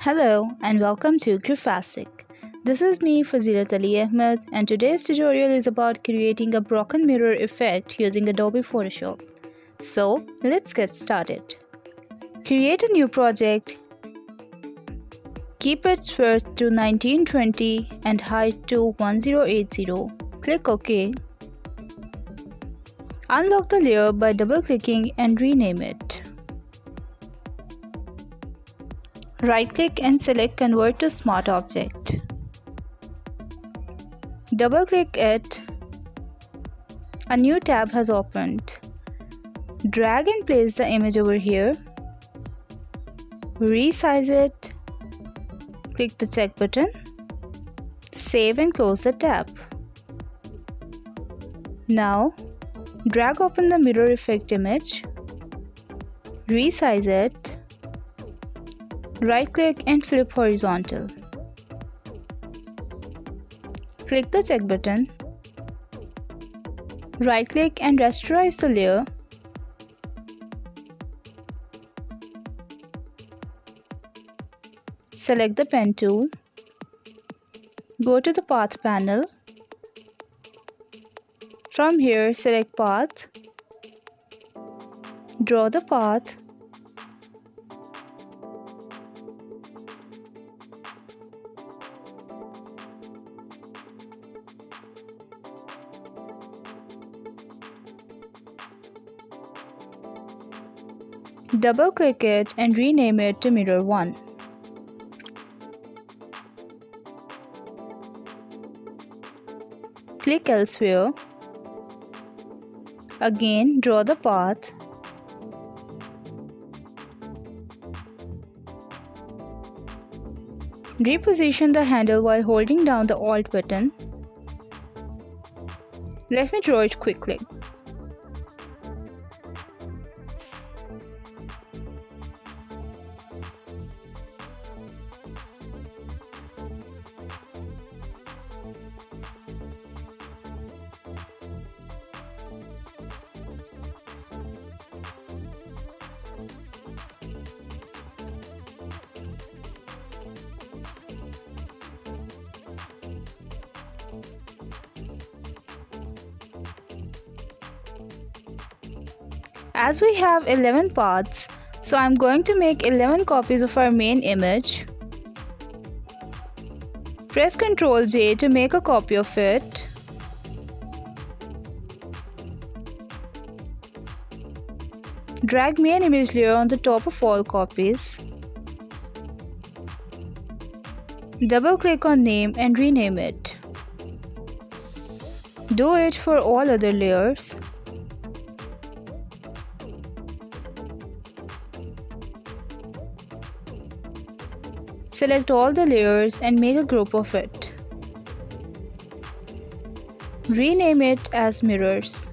Hello and welcome to Graphic. This is me Fazilat Ali Ahmed and today's tutorial is about creating a broken mirror effect using Adobe Photoshop. So let's get started. Create a new project, keep its width to 1920 and height to 1080. Click OK. Unlock the layer by double-clicking and rename it. Right-click and select Convert to Smart Object. Double-click it. A new tab has opened. Drag and place the image over here. Resize it. Click the check button. Save and close the tab. Now, drag open the mirror effect image. Resize it. Right-click and flip horizontal. Click the check button. Right-click and rasterize the layer. Select the pen tool. Go to the Path panel. From here, select Path. Draw the path. Double-click it and rename it to Mirror 1. Click elsewhere. Again, draw the path. Reposition the handle while holding down the Alt button. Let me draw it quickly. As we have 11 paths, so I'm going to make 11 copies of our main image. Press Ctrl J to make a copy of it. Drag main image layer on the top of all copies. Double-click on name and rename it. Do it for all other layers. Select all the layers and make a group of it. Rename it as mirrors.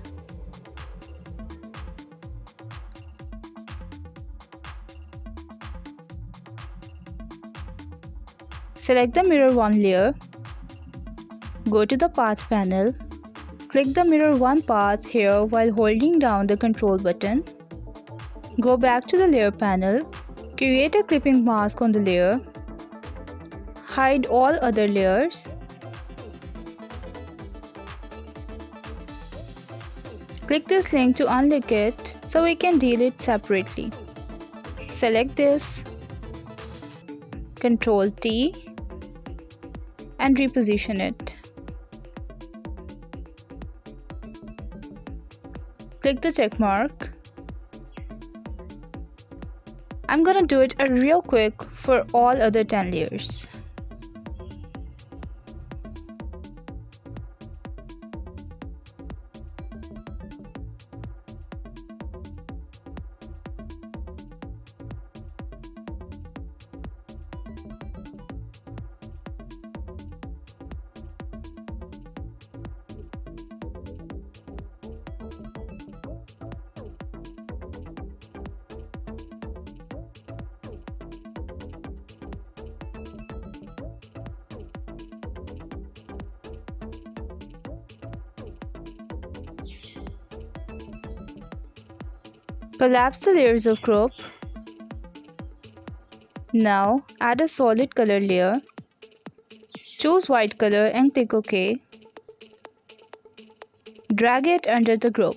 Select the Mirror 1 layer. Go to the Path panel. Click the Mirror 1 path here while holding down the Control button. Go back to the Layer panel. Create a clipping mask on the layer. Hide all other layers. Click this link to unlink it so we can deal it separately. Select this, Ctrl T and reposition it. Click the check mark. I'm gonna do it real quick for all other 10 layers. Collapse the layers of group. Now add a solid color layer. Choose white color and click OK. Drag it under the group.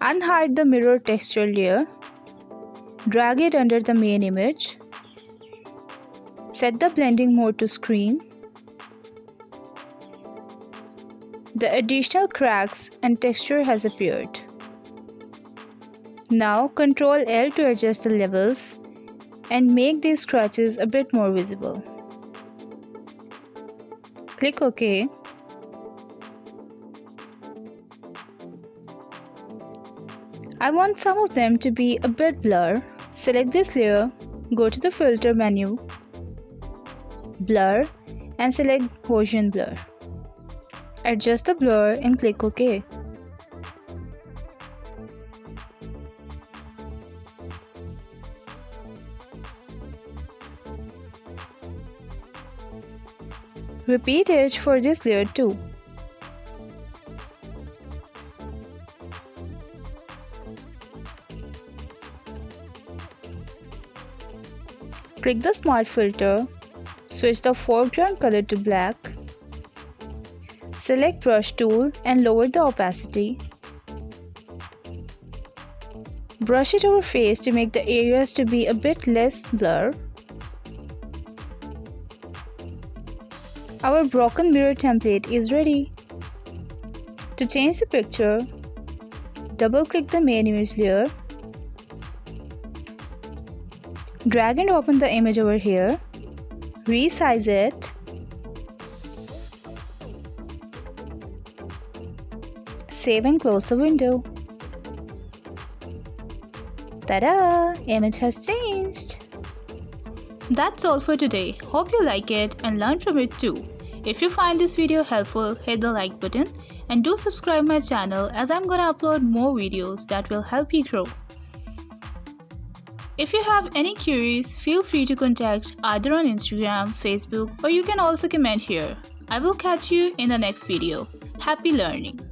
Unhide the mirror texture layer. Drag it under the main image. Set the blending mode to screen. The additional cracks and texture has appeared. Now Ctrl L to adjust the levels and make these scratches a bit more visible. Click OK. I want some of them to be a bit blur. Select this layer, go to the filter menu, blur and select Gaussian blur. Adjust the blur and click OK. Repeat it for this layer too. Click the Smart filter, switch the foreground color to black. Select Brush tool and lower the opacity. Brush it over face to make the areas to be a bit less blur. Our broken mirror template is ready. To change the picture, double-click the main image layer. Drag and open the image over here. Resize it. Save and close the window. Ta-da! Image has changed. That's all for today. Hope you like it and learn from it too. If you find this video helpful, hit the like button and do subscribe my channel as I'm gonna upload more videos that will help you grow. If you have any queries, feel free to contact either on Instagram, Facebook, or you can also comment here. I will catch you in the next video. Happy learning!